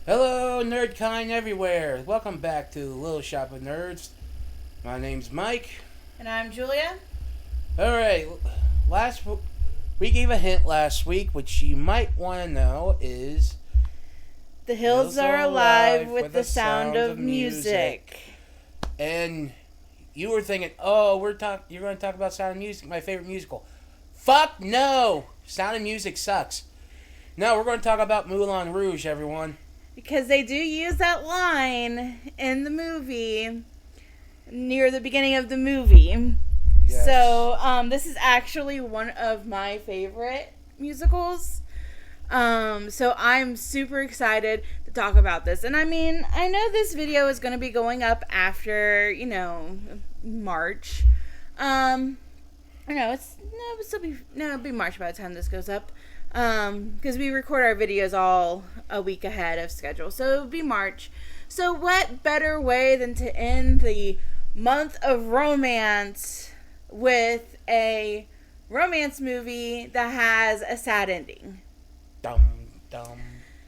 Hello, nerdkind everywhere. Welcome back to Little Shop of Nerds. My name's Mike. And I'm Julia. Alright, we gave a hint last week, which you might want to know is... The hills are alive with the sound of music. And you were thinking, oh, you're going to talk about Sound of Music, my favorite musical. Fuck no! Sound of Music sucks. No, we're going to talk about Moulin Rouge, everyone. Because they do use that line in the movie, near the beginning of the movie. Yes. So, this is actually one of my favorite musicals. So I'm super excited to talk about this. And I mean, I know this video is going to be going up after, March. It'll be March by the time this goes up. Because we record our videos all a week ahead of schedule. So it'll be March. So what better way than to end the month of romance with a romance movie that has a sad ending? Dum, dum,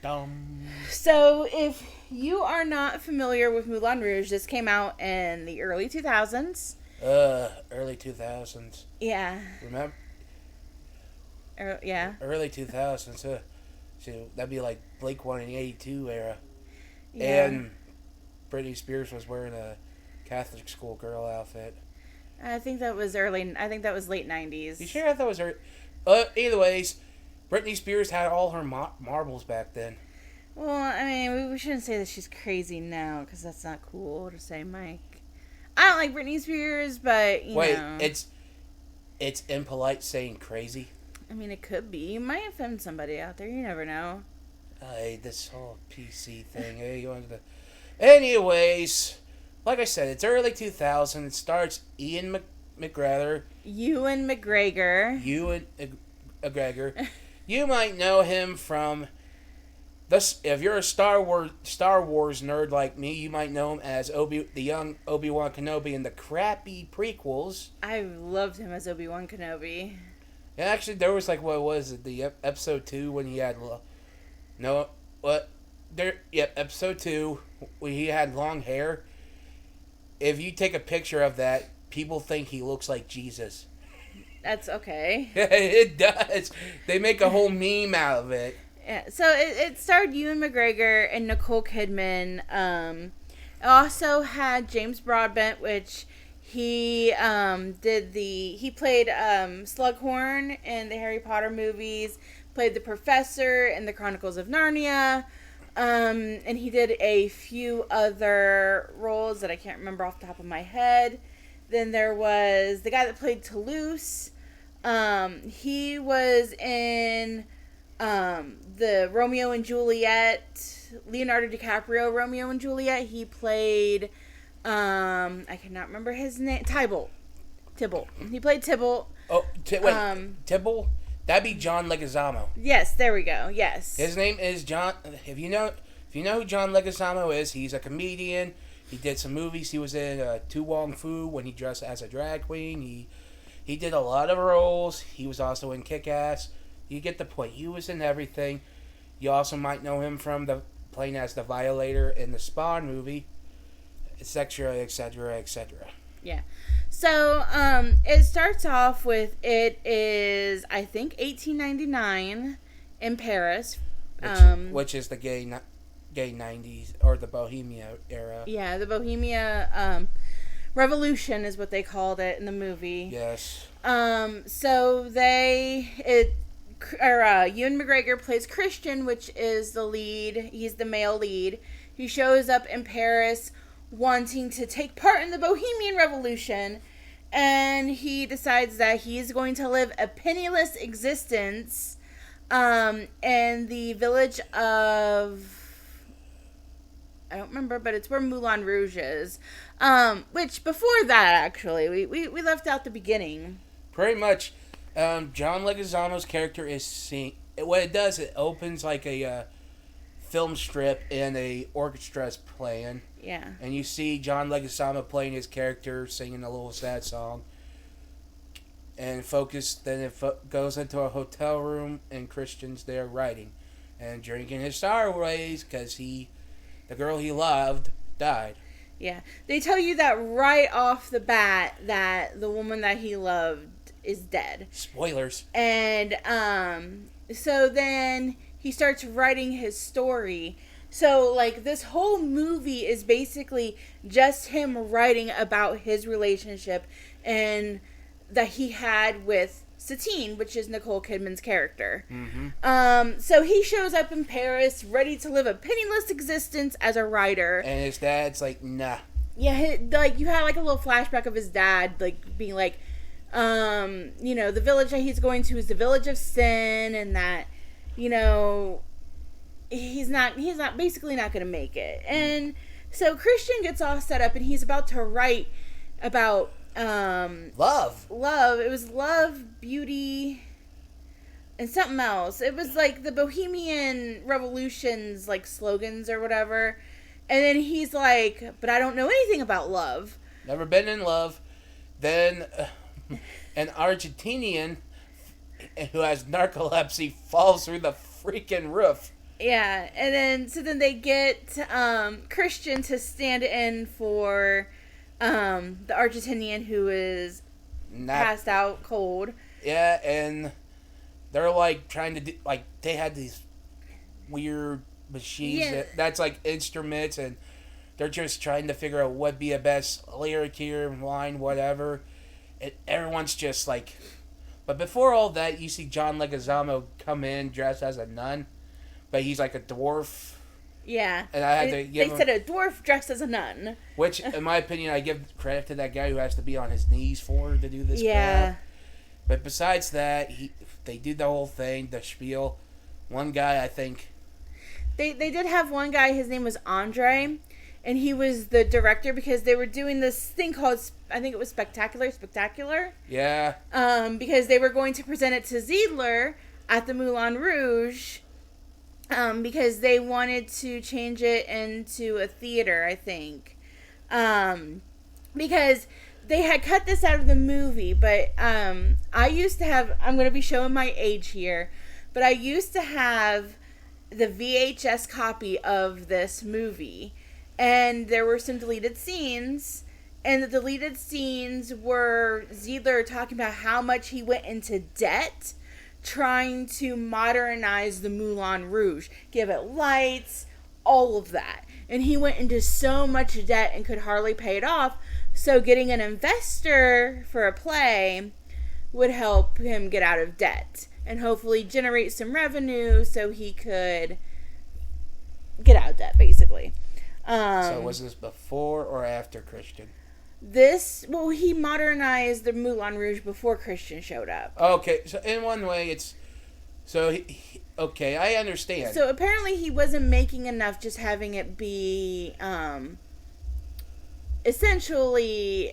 dum. So if you are not familiar with Moulin Rouge, this came out in the early 2000s. Early 2000s. Yeah. Remember? Yeah. Early 2000s. So that'd be like Blake 182 era. Yeah. And Britney Spears was wearing a Catholic schoolgirl outfit. I think that was late 90s. You sure? I thought it was early. Either ways, Britney Spears had all her marbles back then. Well, I mean, we shouldn't say that she's crazy now, because that's not cool to say, Mike. I don't like Britney Spears, but, you know. Wait, it's impolite saying crazy? I mean, it could be. You might offend somebody out there. You never know. This whole PC thing. Anyways, like I said, it's early 2000. It stars Ian McGregor. Ewan McGregor. You might know him from this. If you're a Star Wars nerd like me, you might know him as the young Obi-Wan Kenobi in the crappy prequels. I loved him as Obi-Wan Kenobi. And actually, there was the episode 2 when he had episode 2 when he had long hair. If you take a picture of that, people think he looks like Jesus. That's okay. It does. They make a whole meme out of it. Yeah, so it starred Ewan McGregor and Nicole Kidman. It also had James Broadbent, which he played Slughorn in the Harry Potter movies, played the Professor in the Chronicles of Narnia, and he did a few other roles that I can't remember off the top of my head. Then there was the guy that played Toulouse. He was in the Romeo and Juliet, Leonardo DiCaprio Romeo and Juliet. He played, I cannot remember his name, Tybalt. He played Tybalt. Oh, Tybalt? That'd be John Leguizamo. Yes, there we go. Yes. His name is John. If you know who John Leguizamo is, he's a comedian. He did some movies. He was in Tu Wong Fu when he dressed as a drag queen. He did a lot of roles. He was also in Kick-Ass. You get the point. He was in everything. You also might know him from playing as the Violator in the Spawn movie, etc., etc., etc. Yeah. So, it starts off with, it is, I think, 1899 in Paris. Which is the gay 90s, or the Bohemia era. Yeah, the Bohemia Revolution is what they called it in the movie. Yes. So Ewan McGregor plays Christian, which is the lead. He's the male lead. He shows up in Paris wanting to take part in the Bohemian Revolution, and he decides that he's going to live a penniless existence in the village of, I don't remember, but it's where Moulin Rouge is. Which, before that, actually, we left out the beginning. Pretty much, John Leguizamo's character is seeing... What it does, it opens like a film strip and a orchestra's playing. Yeah. And you see John Leguizamo playing his character, singing a little sad song. And goes into a hotel room, and Christian's there writing. and drinking his sour-ways because the girl he loved died. Yeah. They tell you that right off the bat that the woman that he loved is dead. Spoilers. And so then he starts writing his story. So, like, this whole movie is basically just him writing about his relationship and that he had with Satine, which is Nicole Kidman's character. Mm-hmm. So he shows up in Paris, ready to live a penniless existence as a writer. And his dad's like, nah. Yeah, like, you had, like, a little flashback of his dad, like, being like, you know, the village that he's going to is the village of sin, and that, you know, he's basically not going to make it. And so Christian gets all set up, and he's about to write about love. It was love, beauty, and something else. It was like the Bohemian Revolution's like slogans or whatever. And then he's like, but I don't know anything about love. Never been in love. Then an Argentinian who has narcolepsy falls through the freaking roof. Yeah, and then they get Christian to stand in for the Argentinian who is passed out cold. Yeah, and they're like trying to do, like, they had these weird machines that's like instruments, and they're just trying to figure out what'd be a best lyric here, line, whatever. And everyone's just like, but before all that, you see John Leguizamo come in dressed as a nun, but he's like a dwarf. Yeah. And I had to give They said a dwarf dressed as a nun. Which, in my opinion, I give credit to that guy who has to be on his knees to do this. Yeah. Crap. But besides that, they did the whole thing, the spiel. One guy, I think... They did have one guy, his name was Andre, and he was the director because they were doing this thing called, I think it was Spectacular. Yeah. Because they were going to present it to Ziedler at the Moulin Rouge, because they wanted to change it into a theater, I think. Because they had cut this out of the movie, but I used to have, I'm going to be showing my age here, but I used to have the VHS copy of this movie, and there were some deleted scenes, and the deleted scenes were Ziedler talking about how much he went into debt trying to modernize the Moulin Rouge, give it lights, all of that. And he went into so much debt and could hardly pay it off, so getting an investor for a play would help him get out of debt and hopefully generate some revenue so he could get out of debt, basically. So was this before or after Christian? He modernized the Moulin Rouge before Christian showed up. Okay, so in one way it's... So, okay, I understand. So apparently he wasn't making enough just having it be essentially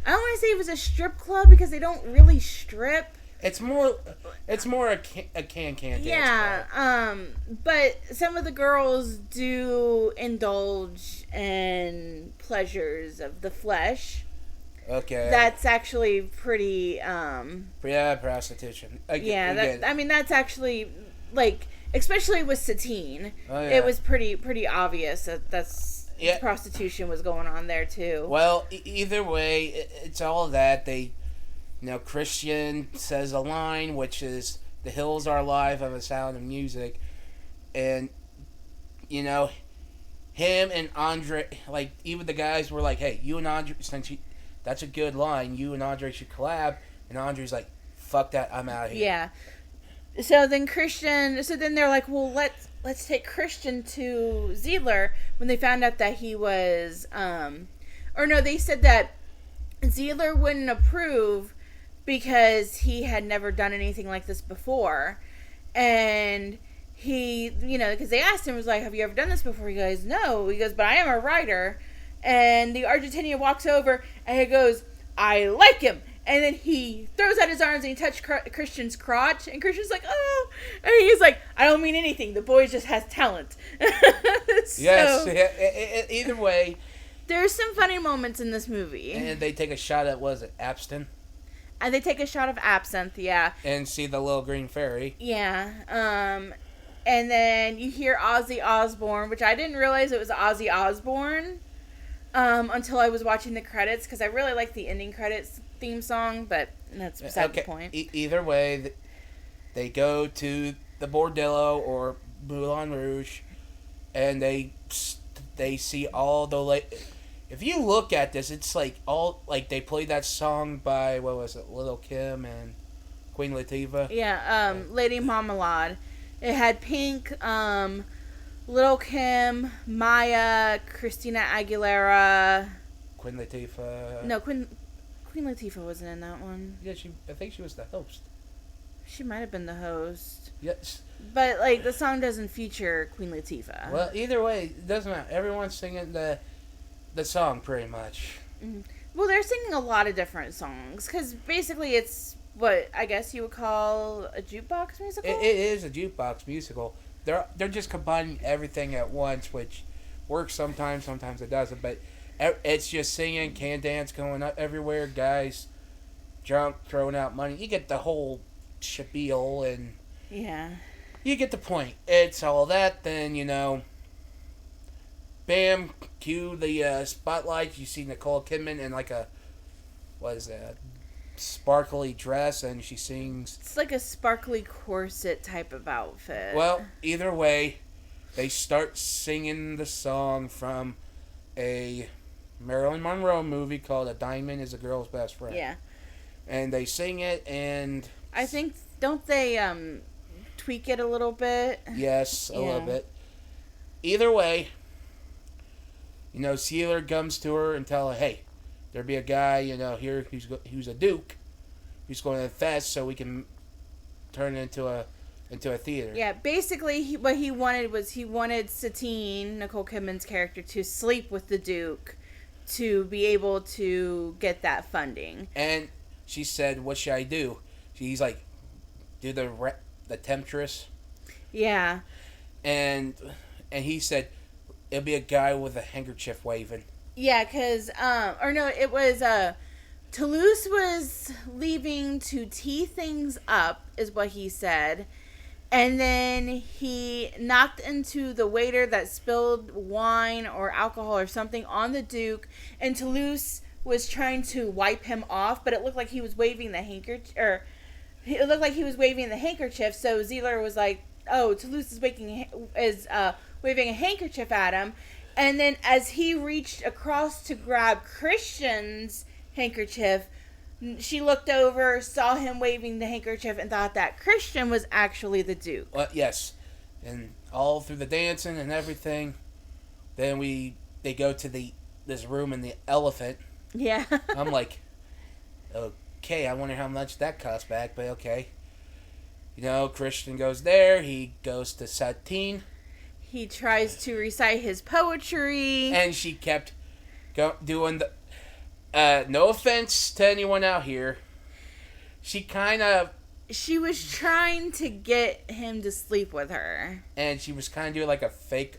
I don't want to say it was a strip club because they don't really strip. It's more a can dance. Yeah, but some of the girls do indulge in pleasures of the flesh. Okay. That's actually pretty prostitution. That's actually, like, especially with Satine. Oh, yeah. It was pretty obvious that prostitution was going on there too. Well, either way, it's all that Christian says a line, which is, "The hills are alive of the sound of music," and him and Andre, like, even the guys were like, "Hey, you and Andre, that's a good line. You and Andre should collab." And Andre's like, "Fuck that, I'm out of here." Yeah. So then they're like, "Well, let's take Christian to Ziedler." When they found out that he was, they said that Ziedler wouldn't approve because he had never done anything like this before. And he, because they asked him, was like, "Have you ever done this before?" He goes, "No." He goes, "But I am a writer." And the Argentinian walks over and he goes, "I like him." And then he throws out his arms and he touched Christian's crotch. And Christian's like, "Oh." And he's like, "I don't mean anything. The boy just has talent." Yes. Either way. There's some funny moments in this movie. And they take a shot at, was it Abston? And they take a shot of absinthe, yeah. And see the little green fairy. Yeah. And then you hear Ozzy Osbourne, which I didn't realize it was Ozzy Osbourne until I was watching the credits, because I really like the ending credits theme song, but that's beside the point. Either way, they go to the Bordello or Moulin Rouge, and they see all the if you look at this, it's like all like they played that song by what was it, Little Kim and Queen Latifah. Yeah, Lady Marmalade. It had Pink, Little Kim, Maya, Christina Aguilera. Queen Latifah. No, Queen Latifah wasn't in that one. Yeah, I think she was the host. She might have been the host. Yes. But like the song doesn't feature Queen Latifah. Well, either way, it doesn't matter. Everyone's singing the song pretty much. Mm-hmm. Well, they're singing a lot of different songs because basically it's what I guess you would call a jukebox musical. It is a jukebox musical. They're just combining everything at once, which works sometimes. Sometimes it doesn't. But it's just singing, can dance going up everywhere, guys drunk, throwing out money. You get the whole spiel, and yeah, you get the point. It's all that. Then bam, cue the spotlight. You see Nicole Kidman in like a sparkly dress, and she sings. It's like a sparkly corset type of outfit. Well, either way, they start singing the song from a Marilyn Monroe movie called "A Diamond Is a Girl's Best Friend." Yeah, and they sing it, and I think don't they tweak it a little bit? Yes, a little bit. Either way, Sealer comes to her and tell her, hey, there be a guy, here who's a duke, who's going to the fest, so we can turn it into a theater. Yeah, basically what he wanted Satine, Nicole Kidman's character, to sleep with the duke to be able to get that funding. And she said, what should I do? He's like, do the temptress. Yeah. And he said, it'll be a guy with a handkerchief waving. Yeah, because, it was, Toulouse was leaving to tee things up, is what he said. And then he knocked into the waiter that spilled wine or alcohol or something on the Duke. And Toulouse was trying to wipe him off, but it looked like he was waving the handkerchief. So Zeller was like, "Oh, Toulouse is waving a handkerchief at him." And then as he reached across to grab Christian's handkerchief, she looked over, saw him waving the handkerchief, and thought that Christian was actually the Duke. Well, yes. And all through the dancing and everything, then they go to this room in the Elephant. Yeah. I'm like, okay, I wonder how much that costs back, but okay. Christian goes there. He goes to Satine. He tries to recite his poetry. And she kept doing the... no offense to anyone out here. She was trying to get him to sleep with her. And she was kind of doing like a fake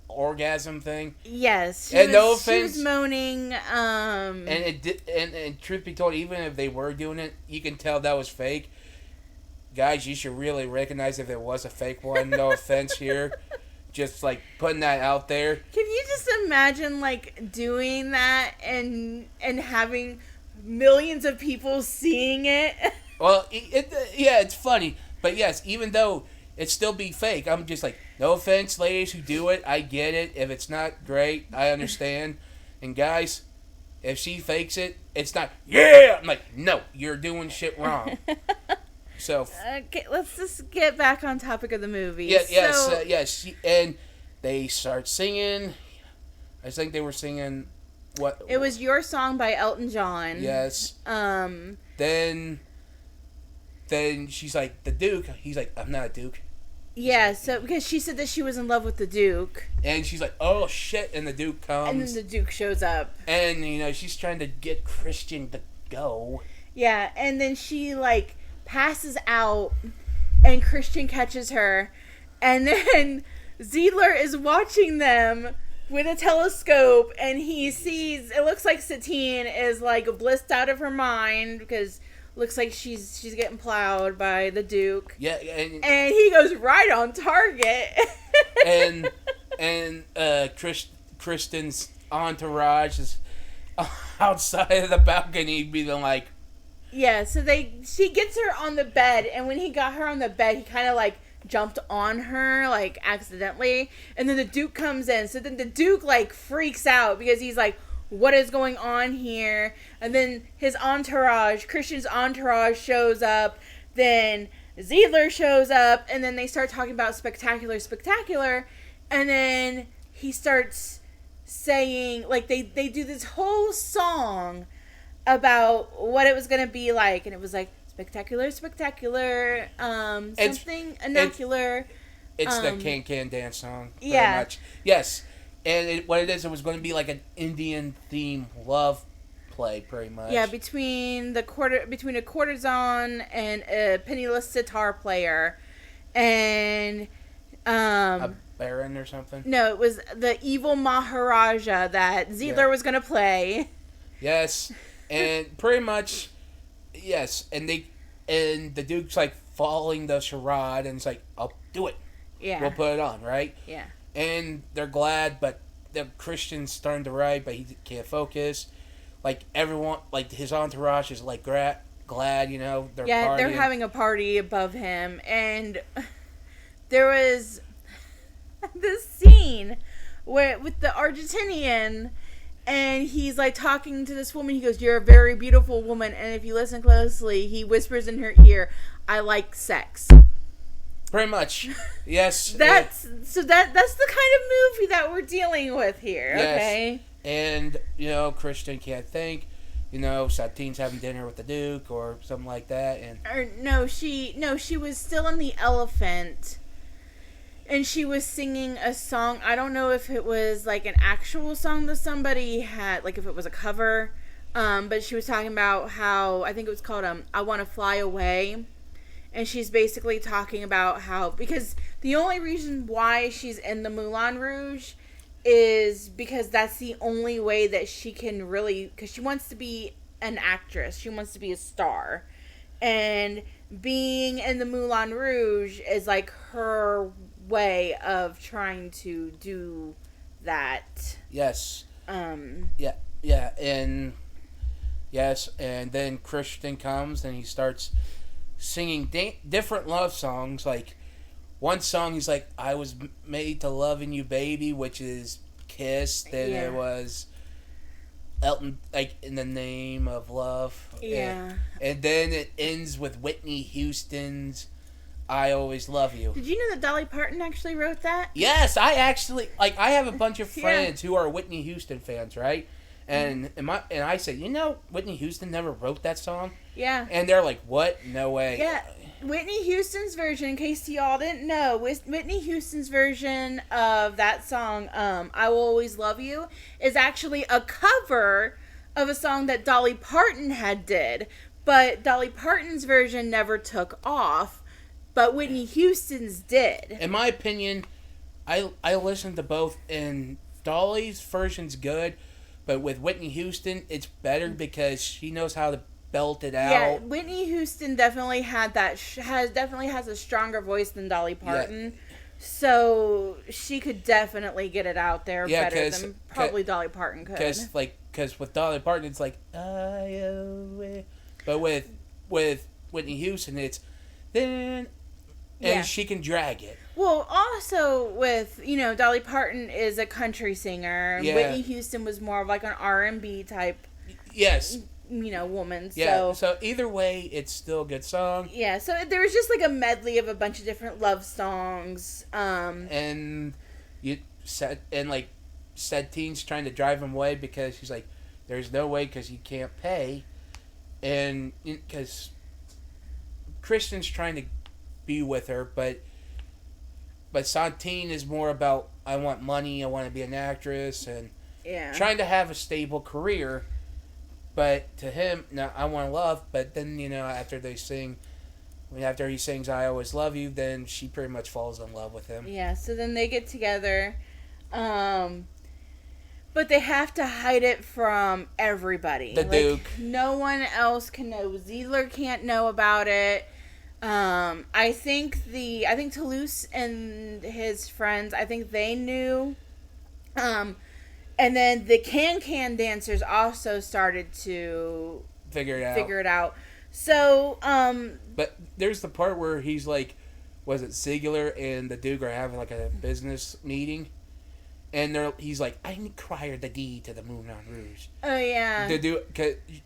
orgasm thing. Yes. No offense. She was moaning. And truth be told, even if they were doing it, you can tell that was fake. Guys, you should really recognize if it was a fake one. No offense here. Just like putting that out there. Can you just imagine like doing that and having millions of people seeing it? Well, it's funny, but yes, even though it still be fake, I'm just like, no offense, ladies who do it, I get it. If it's not great, I understand. And guys, if she fakes it, it's not. Yeah, I'm like, no, you're doing shit wrong. So okay, let's just get back on topic of the movie. Yes, and they start singing. I think they were singing what? It was Your Song by Elton John. Yes. Then she's like, the Duke. He's like, I'm not a Duke. Yeah, so because she said that she was in love with the Duke. And she's like, oh shit, and the Duke comes. And then the Duke shows up. And she's trying to get Christian to go. Yeah, and then she like passes out, and Christian catches her, and then Zeller is watching them with a telescope, and he sees, it looks like Satine is like blissed out of her mind because it looks like she's getting plowed by the Duke. Yeah, and he goes right on target. and Kristen's entourage is outside of the balcony being like, yeah, so she gets her on the bed, and when he got her on the bed, he kind of like jumped on her like accidentally, and then the Duke comes in. So then the Duke like freaks out because he's like, what is going on here? And then his entourage, Christian's entourage, shows up. Then Ziegler shows up, and then they start talking about spectacular, and then he starts saying, like, they do this whole song about what it was going to be like, and it was like spectacular, something innocular. It's the Can dance song. Yeah. Much. Yes. And what it is, it was going to be like an Indian theme love play, pretty much. Yeah, between a courtesan and a penniless sitar player, and a baron or something. No, it was the evil Maharaja that Ziegler was going to play. Yes, and pretty much, yes, and the Duke's like following the charade, and it's like, I'll do it. Yeah, we'll put it on, right? Yeah. And they're glad, but the Christian's starting to write, but he can't focus. Like, everyone, like, his entourage is, like, glad, they're partying. They're having a party above him, and there was this scene with the Argentinian, and he's, like, talking to this woman. He goes, "You're a very beautiful woman," and if you listen closely, he whispers in her ear, "I like sex." Pretty much, yes. That's the kind of movie that we're dealing with here. Yes. Okay. And Christian can't think. Satine's having dinner with the Duke or something like that, she was still in the elephant, and she was singing a song. I don't know if it was like an actual song that somebody had, like if it was a cover, but she was talking about how, I think it was called "I Want to Fly Away." And she's basically talking about how, because the only reason why she's in the Moulin Rouge is because that's the only way that she can really, because she wants to be an actress. She wants to be a star. And being in the Moulin Rouge is like her way of trying to do that. Yes. Yeah. And yes. And then Christian comes and he starts singing different love songs. Like, one song he's like, "I was made to loving you, baby," which is Kiss. Then it was Elton, like, "In the Name of Love." Yeah. And then it ends with Whitney Houston's "I Always Love You." Did you know that Dolly Parton actually wrote that? Yes, I have a bunch of friends who are Whitney Houston fans, right? And I say, Whitney Houston never wrote that song? Yeah. And they're like, what? No way. Yeah. Whitney Houston's version, in case y'all didn't know, Whitney Houston's version of that song, "I Will Always Love You," is actually a cover of a song that Dolly Parton had did. But Dolly Parton's version never took off, but Whitney Houston's did. In my opinion, I listened to both, and Dolly's version's good, but with Whitney Houston, it's better because she knows how to belt it out. Yeah, Whitney Houston definitely has a stronger voice than Dolly Parton. Yeah. So she could definitely get it out there better than probably Dolly Parton could. Because with Dolly Parton, it's like, but with Whitney Houston, it's then, and she can drag it. Well, also with, Dolly Parton is a country singer. Yeah. Whitney Houston was more of like an R&B type. Yes. Woman. Yeah. So either way, it's still a good song. Yeah. So there was just like a medley of a bunch of different love songs. And Satine's trying to drive him away because she's like, "There's no way because you can't pay," and because Christian's trying to be with her, but Satine is more about, "I want money, I want to be an actress," and trying to have a stable career. But to him, no, "I want love." But then, after he sings "I Always Love You," then she pretty much falls in love with him. Yeah, so then they get together. But they have to hide it from everybody. The Duke. No one else can know. Ziegler can't know about it. I think Toulouse and his friends, I think they knew. And then the can dancers also started to figure it out. So, but there's the part where he's like, was it Ziegler and the Duke are having like a business meeting, and he's like, I require the deed to the Moulin Rouge. Oh yeah. The Duke,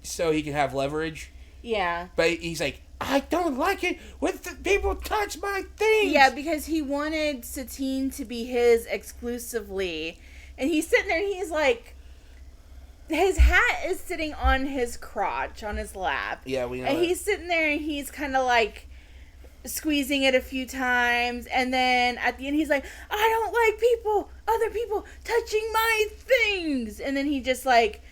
so he can have leverage. Yeah. But he's like, I don't like it when people touch my things. Yeah, because he wanted Satine to be his exclusively, and he's sitting there and he's like, his hat is sitting on his crotch, on his lap. Yeah, we know. And he's sitting there and he's kind of like squeezing it a few times, and then at the end he's like, I don't like other people touching my things, and then he just like,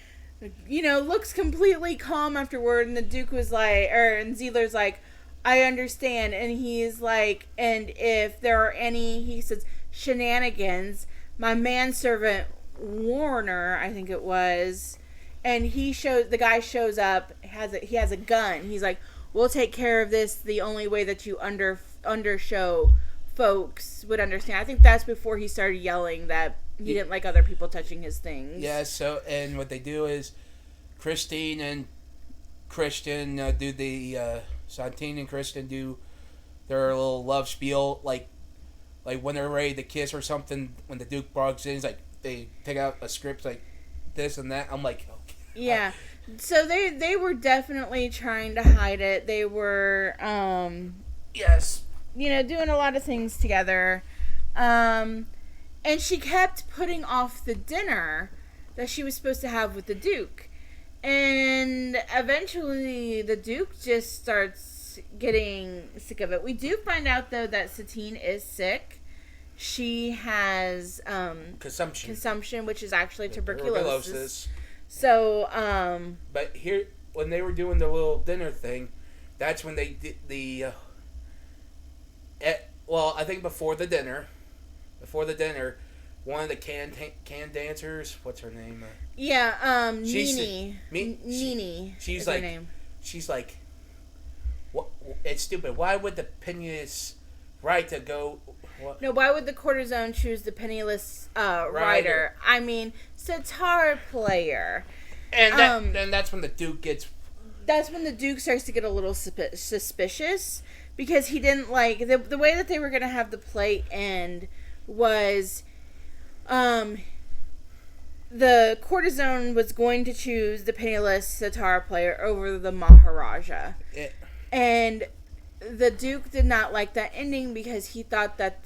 looks completely calm afterward, and the Duke was like, and Ziegler's like, I understand, and he's like, and if there are any, he says, shenanigans, my manservant Warner, I think it was, and the guy shows up, he has a gun, he's like, we'll take care of this the only way that you undershow folks would understand. I think that's before he started yelling that he didn't like other people touching his things. Yeah, so, and what they do is Christine and Christian do the Satine and Christian do their little love spiel, like when they're ready to kiss or something, when the Duke walks in, he's like, they pick out a script like this and that. I'm like, okay. Yeah. So they were definitely trying to hide it. They were yes, doing a lot of things together. And she kept putting off the dinner that she was supposed to have with the Duke. And eventually the Duke just starts getting sick of it. We do find out though that Satine is sick. She has consumption, which is actually tuberculosis. So, but here, when they were doing the little dinner thing, that's when they did the. I think before the dinner, one of the can dancers, what's her name? Nene. Nene. She's her like, name. She's like, what? It's stupid. Why would the penniless right to go? What? No, why would the courtesan choose the penniless rider? I mean, sitar player. And that's when the Duke gets. That's when the Duke starts to get a little suspicious, because he didn't like the way that they were going to have the play end was, the courtesan was going to choose the penniless sitar player over the Maharaja, and the Duke did not like that ending because he thought that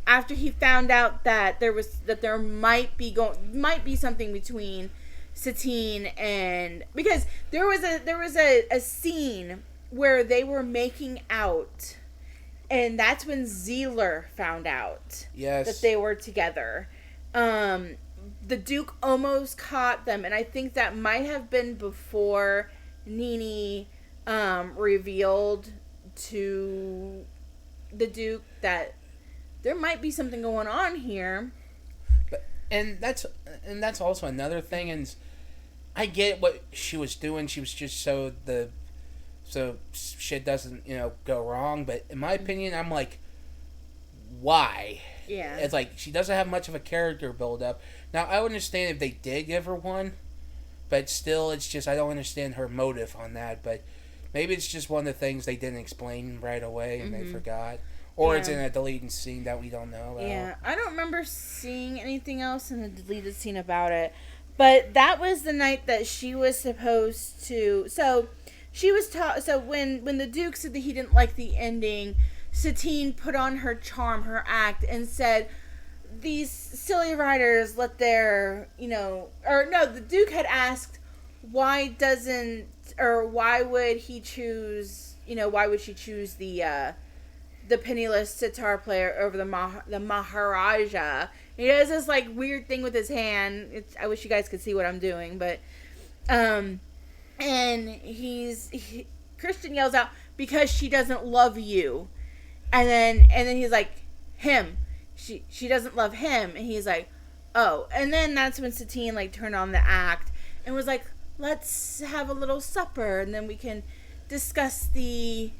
after he found out that there might be something between Satine and, because there was a scene where they were making out, and that's when Ziegler found out that they were together. The Duke almost caught them, and I think that might have been before Nene revealed to the Duke that there might be something going on here. And that's also another thing, and I get what she was doing. She was just so shit doesn't go wrong. But in my opinion, I'm like, why? Yeah, it's like she doesn't have much of a character build up. Now I would understand if they did give her one, but still, it's just I don't understand her motive on that. But maybe it's just one of the things they didn't explain right away and they forgot. Or it's in a deleted scene that we don't know about. Yeah, I don't remember seeing anything else in the deleted scene about it. But that was the night that she was supposed to... So, she was so when the Duke said that he didn't like the ending, Satine put on her charm, her act, and said, these silly writers let their, the Duke had asked, why would he choose, why would she choose the penniless sitar player over the Maharaja? He does this like weird thing with his hand. I wish you guys could see what I'm doing, but and Christian yells out, because she doesn't love you, and then he's like, him. She doesn't love him, and he's like, Oh, and then that's when Satine, like, turned on the act and was like, let's have a little supper and then we can discuss the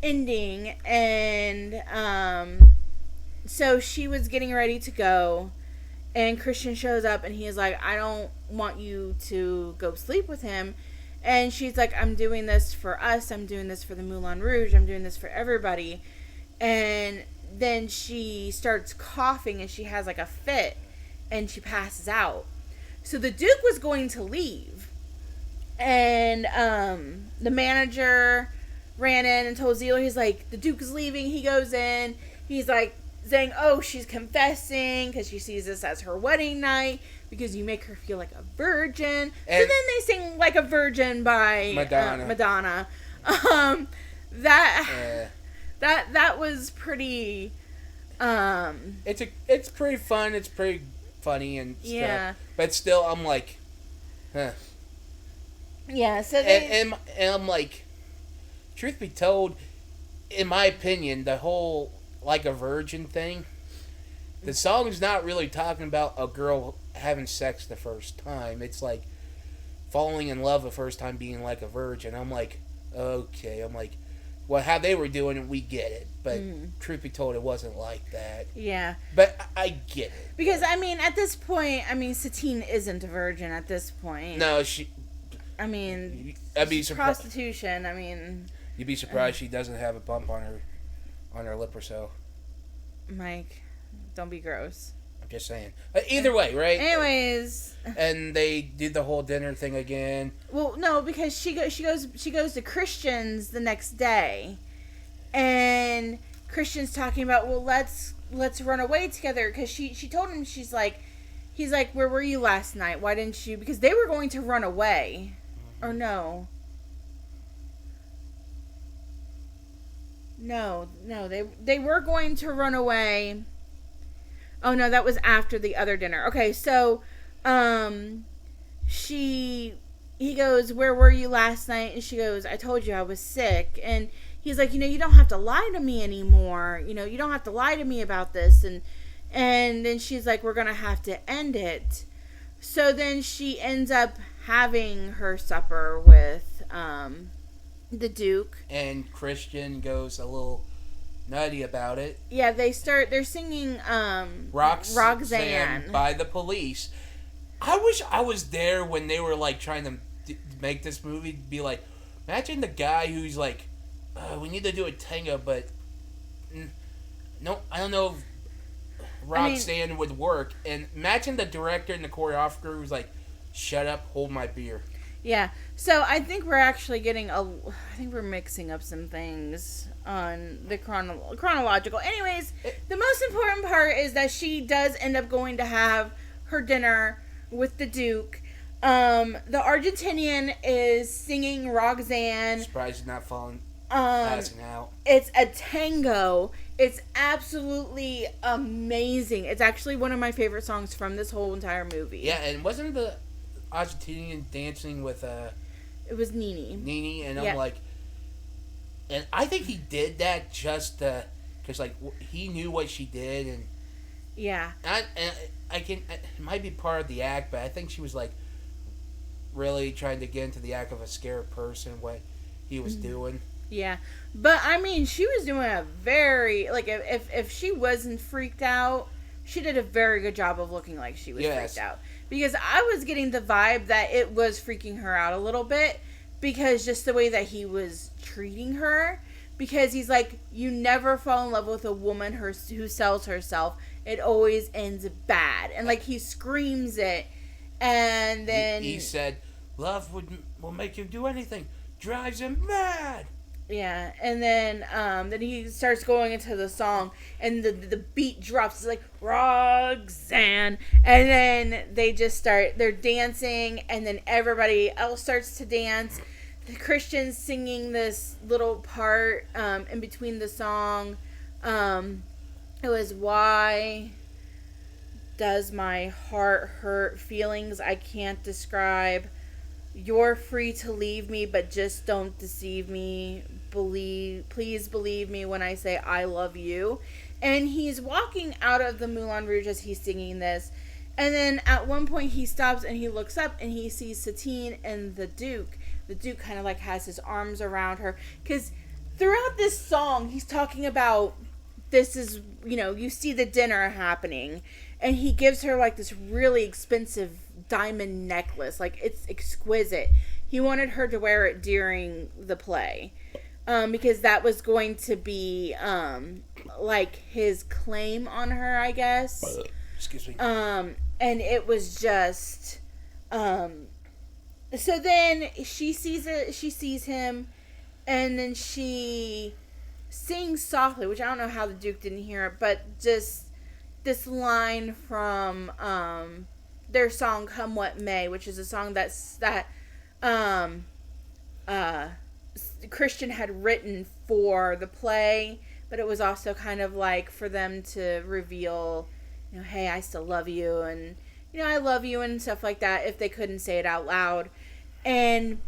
ending. And so she was getting ready to go, and Christian shows up and he is like, I don't want you to go sleep with him. And she's like, I'm doing this for us, I'm doing this for the Moulin Rouge, I'm doing this for everybody. And then she starts coughing and she has like a fit and she passes out. So the Duke was going to leave, and the manager ran in and told Zeller, he's like, the Duke is leaving. He goes in, he's like saying, oh, she's confessing because she sees this as her wedding night because you make her feel like a virgin. And so then they sing Like a Virgin by Madonna. That was pretty it's pretty fun, it's pretty funny and stuff. Yeah. But still I'm like, huh. Yeah, so and I'm like, truth be told, in my opinion, the whole Like a Virgin thing, the song's not really talking about a girl having sex the first time. It's like falling in love the first time, being like a virgin. I'm like, okay. I'm like, well, how they were doing it, we get it. But truth be told, it wasn't like that. Yeah. But I get it. Because, I mean, at this point, Satine isn't a virgin at this point. No, she... I'd be surprised. Prostitution, You'd be surprised she doesn't have a bump on her lip or so. Mike, don't be gross. I'm just saying. Either way, right? Anyways. And they did the whole dinner thing again. Well, no, because she goes to Christian's the next day, and Christian's talking about, well, let's run away together, because she told him, he's like, where were you last night? Why didn't you? Because they were going to run away, or no, they were going to run away. Oh no, that was after the other dinner. Okay, so he goes, where were you last night? And she goes, I told you I was sick. And he's like, you don't have to lie to me anymore. You don't have to lie to me about this. And then she's like, we're going to have to end it. So then she ends up having her supper with the Duke. And Christian goes a little nutty about it. Yeah, they're singing Roxanne by the Police. I wish I was there when they were like trying to make this movie. Be like, imagine the guy who's like, we need to do a tango, but no, I don't know if Roxanne would work. And imagine the director and the choreographer who's like, shut up, hold my beer. Yeah, so I think we're actually we're mixing up some things on the chronological. Anyways, the most important part is that she does end up going to have her dinner with the Duke. The Argentinian is singing Roxanne. Surprised he's not passing out. It's a tango. It's absolutely amazing. It's actually one of my favorite songs from this whole entire movie. Yeah, and wasn't the Argentinian dancing with it was Nini, and I'm like, and I think he did that just because like he knew what she did, and yeah, it might be part of the act, but I think she was like really trying to get into the act of a scared person, what he was doing. Yeah, but she was doing a very, like, if she wasn't freaked out, she did a very good job of looking like she was freaked out. Because I was getting the vibe that it was freaking her out a little bit, because just the way that he was treating her. Because he's like, you never fall in love with a woman who sells herself. It always ends bad. And, like, he screams it. And then he said, love will make you do anything. Drives him mad. Yeah, and then he starts going into the song, and the beat drops. It's like, Roxanne. And then they're dancing, and then everybody else starts to dance. The Christian's singing this little part in between the song. It was, why does my heart hurt? Feelings I can't describe. You're free to leave me, but just don't deceive me. Please believe me when I say I love you. And he's walking out of the Moulin Rouge as he's singing this, And then at one point he stops and he looks up and he sees Satine and the Duke. The Duke kind of like has his arms around her. Because throughout this song, he's talking about this is, you see the dinner happening. And he gives her like this really expensive diamond necklace. Like it's exquisite. He wanted her to wear it during the play. Because that was going to be like his claim on her, I guess. Excuse me. And it was just, so then she sees him, and then she sings softly, which I don't know how the Duke didn't hear it, but just this line from, their song, Come What May, which is a song that Christian had written for the play, but it was also kind of like for them to reveal, hey, I still love you, and, I love you, and stuff like that, if they couldn't say it out loud. And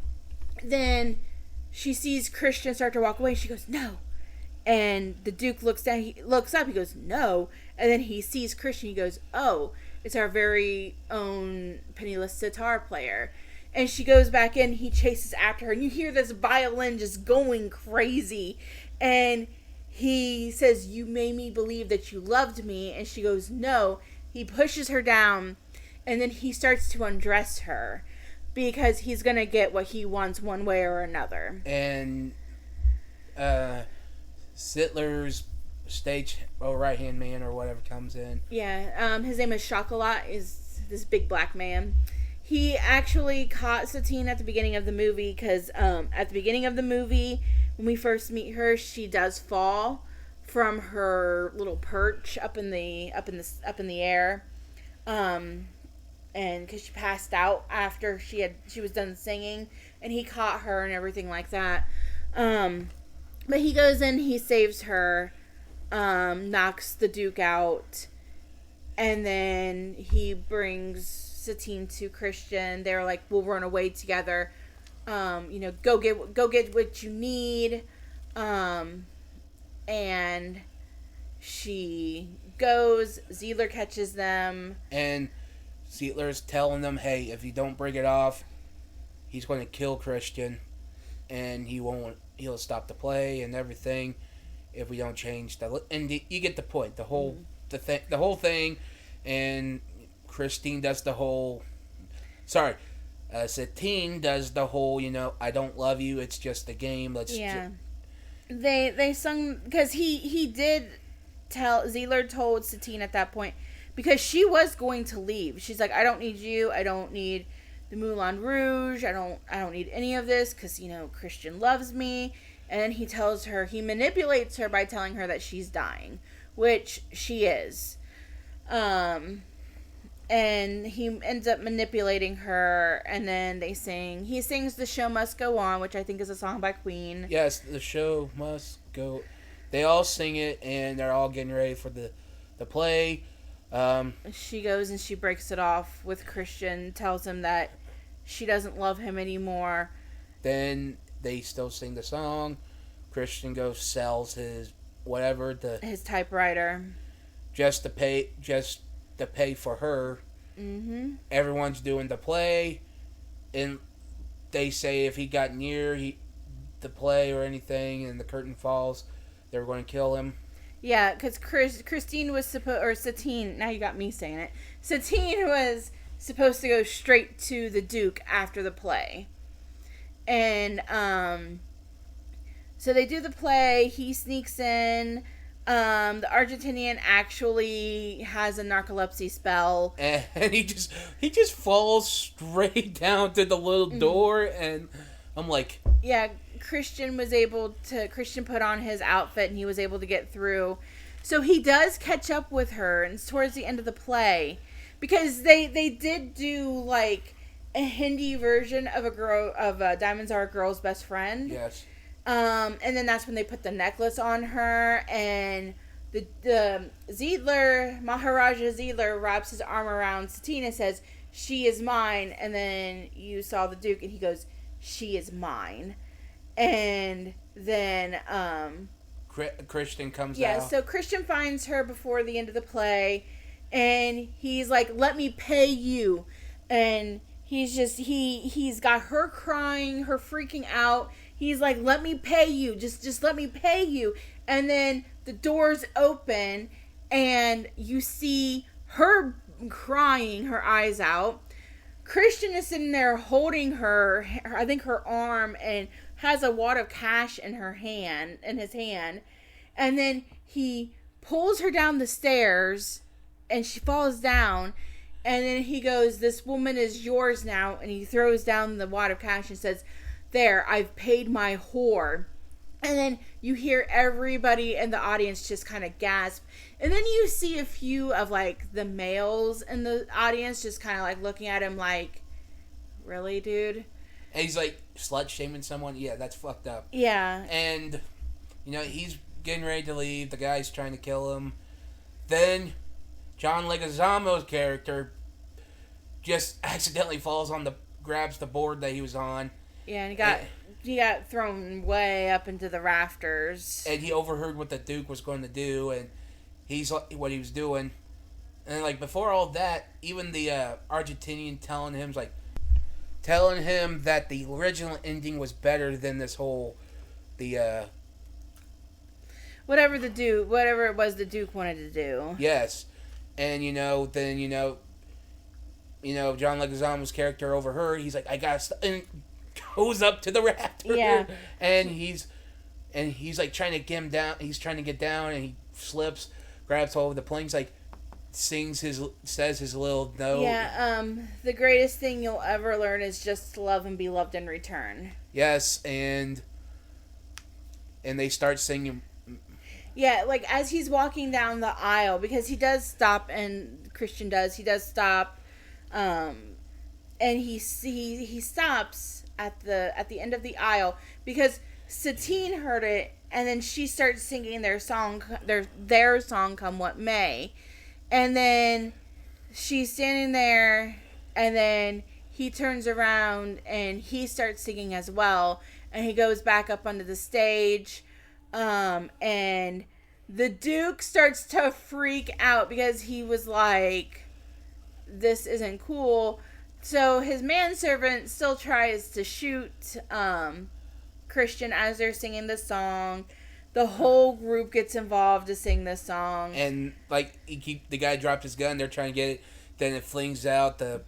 then she sees Christian start to walk away, she goes, no. And the Duke looks down, he looks up, he goes, no. And then he sees Christian, he goes, oh, it's our very own penniless sitar player. And she goes back in, he chases after her, and you hear this violin just going crazy. And he says, you made me believe that you loved me. And she goes, no. He pushes her down, and then he starts to undress her because he's going to get what he wants one way or another. And Sittler's stage right-hand man or whatever comes in. Yeah, his name is Chocolat, is this big black man. He actually caught Satine at the beginning of the movie because at the beginning of the movie, when we first meet her, she does fall from her little perch up in the air, and because she passed out after she was done singing, and he caught her and everything like that. But he goes in, he saves her, knocks the Duke out, and then he brings Satine to Christian. They're like, we'll run away together. Go get what you need. And she goes. Ziegler catches them. And Ziegler's telling them, hey, if you don't bring it off, he's going to kill Christian. And he'll stop the play and everything if we don't change and you get the point. The whole thing. And Christine does the whole... Sorry. Satine does the whole, I don't love you, it's just a game. They sung... Because he did tell... Ziegler told Satine at that point, because she was going to leave. She's like, I don't need you. I don't need the Moulin Rouge. I don't need any of this because, Christian loves me. And then he tells her... He manipulates her by telling her that she's dying, which she is. And he ends up manipulating her, and then he sings The Show Must Go On, which I think is a song by Queen. Yes, The Show Must Go. They all sing it, and they're all getting ready for the play. She goes and she breaks it off with Christian, tells him that she doesn't love him anymore. Then they still sing the song. Christian goes, sells his his typewriter. Just to pay for her. Mm-hmm. Everyone's doing the play, and they say if he got near the play or anything and the curtain falls, they were going to kill him. Yeah, because Christine was Satine, now you got me saying it. Satine was supposed to go straight to the Duke after the play. And, so they do the play, he sneaks in. The Argentinian actually has a narcolepsy spell, and he just falls straight down to the little door, and I'm like, yeah. Christian put on his outfit, and he was able to get through. So he does catch up with her, and it's towards the end of the play, because they did do like a Hindi version of Diamonds Are a Girl's Best Friend. Yes. And then that's when they put the necklace on her, and the Maharaja Ziegler wraps his arm around Satine and says, she is mine, and then you saw the Duke, and he goes, she is mine. And then, Christian comes out. Yeah, so Christian finds her before the end of the play, and he's like, let me pay you. And he's got her crying, her freaking out. He's like, let me pay you. Just let me pay you. And then the doors open and you see her crying her eyes out. Christian is sitting there holding her, I think her arm, and has a wad of cash in his hand. And then he pulls her down the stairs and she falls down. And then he goes, this woman is yours now. And he throws down the wad of cash and says, there, I've paid my whore. And then you hear everybody in the audience just kind of gasp. And then you see a few of, like, the males in the audience just kind of, like, looking at him like, really, dude? And he's, like, slut-shaming someone. Yeah, that's fucked up. Yeah. And, you know, he's getting ready to leave. The guy's trying to kill him. Then John Leguizamo's character just accidentally grabs the board that he was on. Yeah, and he got thrown way up into the rafters. And he overheard what the Duke was going to do, and what he was doing. And, like, before all that, even the Argentinian telling him that the original ending was better than this whole, whatever it was the Duke wanted to do. Yes. And, then, John Leguizamo's character overheard, he's like, I gotta and goes up to the raptor. Yeah. And he's like trying to get him down. He's trying to get down, and he slips, grabs hold of the plane. He's like, says his little note. Yeah. The greatest thing you'll ever learn is just to love and be loved in return. Yes, and they start singing. Yeah, like as he's walking down the aisle, because he does stop, and Christian does. He does stop, and he stops at the end of the aisle because Satine heard it, and then she starts singing their song, their song, "Come What May," and then she's standing there, and then he turns around and he starts singing as well, and he goes back up onto the stage. And the Duke starts to freak out because he was like, this isn't cool. So his manservant still tries to shoot Christian as they're singing the song. The whole group gets involved to sing this song. And, like, the guy dropped his gun. They're trying to get it. Then it flings out. The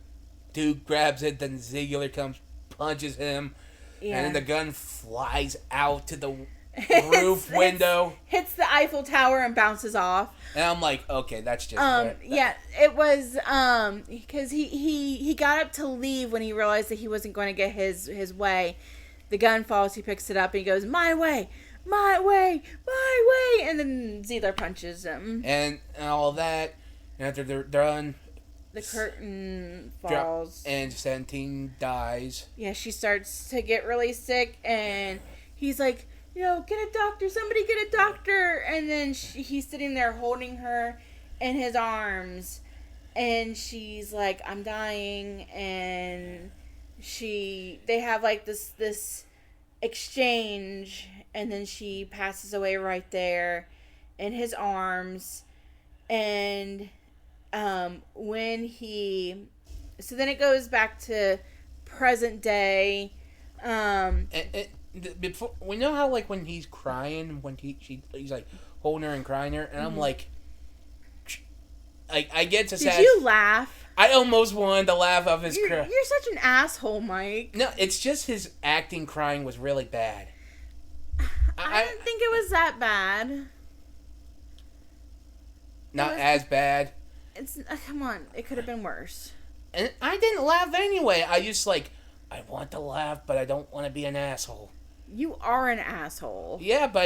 Duke grabs it. Then Ziegler comes, punches him. Yeah. And then the gun flies out to the roof window, hits the Eiffel Tower and bounces off. And I'm like, okay, that's just yeah, it was because he got up to leave when he realized that he wasn't going to get his way. The gun falls, he picks it up, and he goes, my way, my way, my way, and then Ziegler punches him. And all that, and after they're done, the curtain falls, and Santine dies. Yeah, she starts to get really sick, and he's like, get a doctor, somebody get a doctor. And then he's sitting there holding her in his arms, and she's like, I'm dying. And they have like this exchange, and then she passes away right there in his arms. And so then it goes back to present day. Before, we know how, like, when he's crying, when he's like holding her and crying her, and I'm like I get to sad. Did you laugh? I almost wanted to laugh off his cry. You're such an asshole, Mike. No, it's just his acting crying was really bad. I didn't think it was that bad. Not as bad. It's come on, it could have been worse. And I didn't laugh anyway. I just I want to laugh, but I don't want to be an asshole. You are an asshole. Yeah, but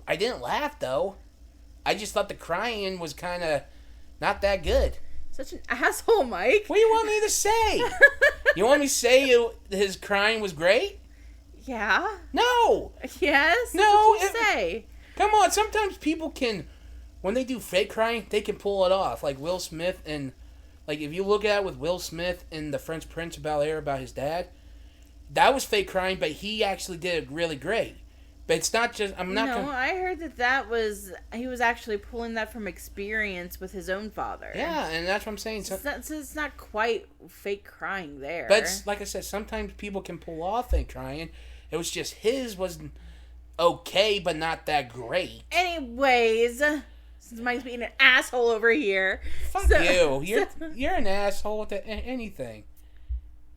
I didn't laugh though. I just thought the crying was kind of not that good. Such an asshole, Mike. What do you want me to say? You want me to say his crying was great? Yeah. No. Yes. No. Say. Come on. Sometimes people can, when they do fake crying, they can pull it off. Like Will Smith and, like, if you look at it with Will Smith in The French Prince of Bel-Air about his dad, that was fake crying, but he actually did it really great. But it's not just... I'm not... No, I heard that was... He was actually pulling that from experience with his own father. Yeah, and that's what I'm saying. So it's not quite fake crying there. But it's, like I said, sometimes people can pull off fake crying. It was just his was okay, but not that great. Anyways, since Mike's being an asshole over here. Fuck you. You're an asshole to anything.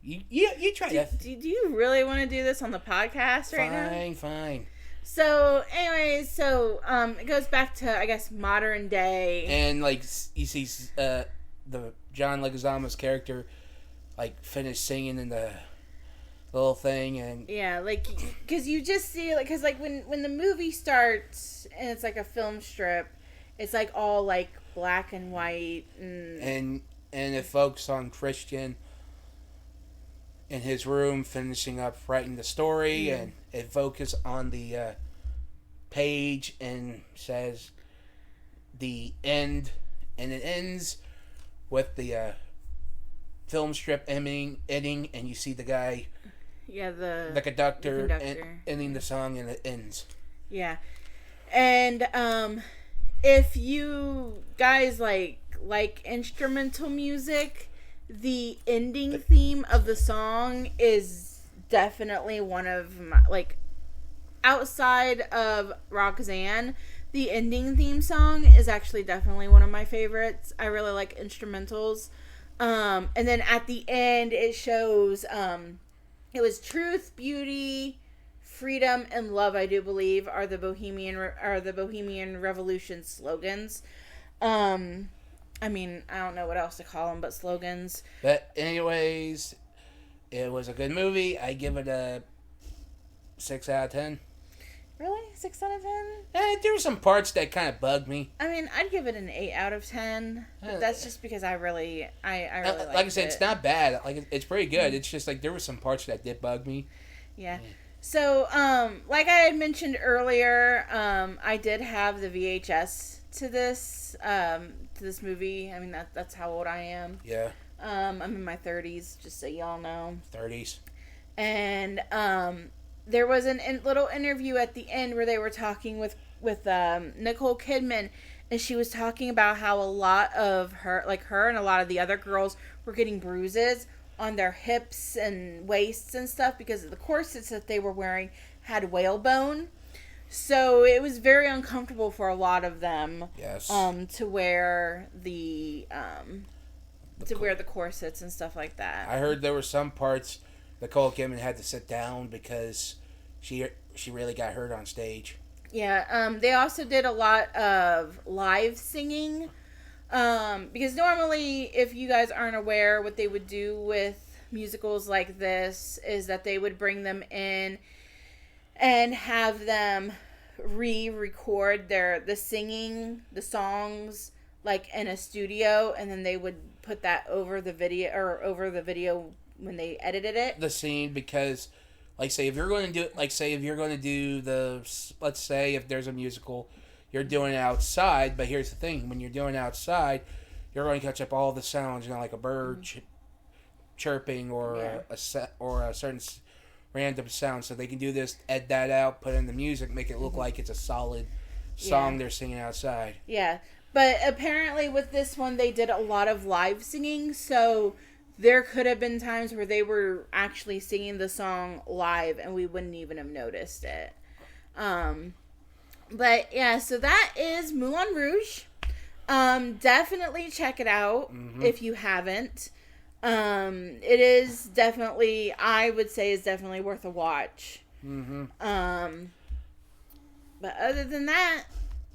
You try to... Do you really want to do this on the podcast right now? Fine. So, anyways, it goes back to, I guess, modern day. And, like, you see the John Leguizamo's character, like, finish singing in the little thing, and... Yeah, like, because you just see, like, because, like, when the movie starts, and it's, like, a film strip, it's, like, all, like, black and white, and it focuses on Christian in his room finishing up writing the story, and it focuses on the page and says the end, and it ends with the film strip ending, and you see the guy, the conductor. Ending the song, and it ends. Yeah. And if you guys like instrumental music, the ending theme of the song is definitely one of my, like, outside of Roxanne, the ending theme song is actually definitely one of my favorites. I really like instrumentals. And then at the end, it shows, it was truth, beauty, freedom, and love, I do believe, are the Bohemian Revolution slogans. I mean, I don't know what else to call them but slogans. But anyways, it was a good movie. I give it a 6 out of 10. Really? 6 out of 10? There were some parts that kind of bugged me. I mean, I'd give it an 8 out of 10. But that's just because I really like I said, it's not bad. Like, it's pretty good. It's just like there were some parts that did bug me. Yeah. So, like I had mentioned earlier, I did have the VHS to this movie. I mean, that's how old I am. Yeah. I'm in my 30s, just so y'all know. 30s. And there was a little interview at the end where they were talking with Nicole Kidman, and she was talking about how a lot of her and a lot of the other girls were getting bruises on their hips and waists and stuff because of the corsets that they were wearing had whalebone. So it was very uncomfortable for a lot of them. Yes. To wear the corsets and stuff like that. I heard there were some parts Nicole Kidman had to sit down because she really got hurt on stage. Yeah. They also did a lot of live singing. Because normally, if you guys aren't aware, what they would do with musicals like this is that they would bring them in and have them re-record the songs, like, in a studio, and then they would put that over the video when they edited it. The scene, because, like, say if you're going to do let's say if there's a musical, you're doing it outside, but here's the thing, when you're doing it outside, you're going to catch up all the sounds, like a bird chirping or a certain random sound, so they can do this, edit that out, put in the music, make it look like it's a solid song they're singing outside. Yeah, but apparently with this one, they did a lot of live singing, so there could have been times where they were actually singing the song live, and we wouldn't even have noticed it. But yeah, so that is Moulin Rouge. Definitely check it out if you haven't. It is definitely, I would say, is definitely worth a watch. But other than that,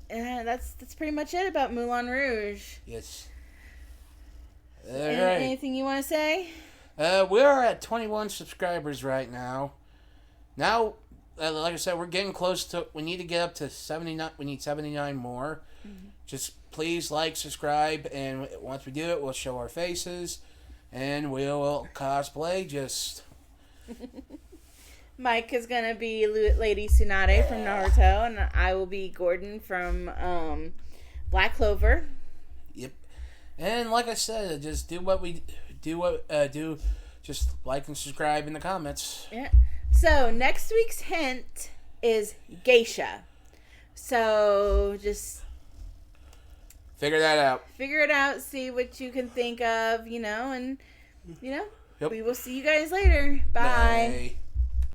that's pretty much it about Moulin Rouge. Yes. Anything you want to say? We are at 21 subscribers right now. Now, like I said, we're getting close to. We need to get up to 79. We need 79 more. Just please like, subscribe, and once we do it, we'll show our faces. And we'll cosplay, just... Mike is going to be Lady Tsunade from Naruto, and I will be Gordon from Black Clover. Yep. And like I said, just do what we do. Just like and subscribe in the comments. Yeah. So, next week's hint is geisha. So just figure that out. Figure it out. See what you can think of, and Yep. we will see you guys later. Bye. Bye.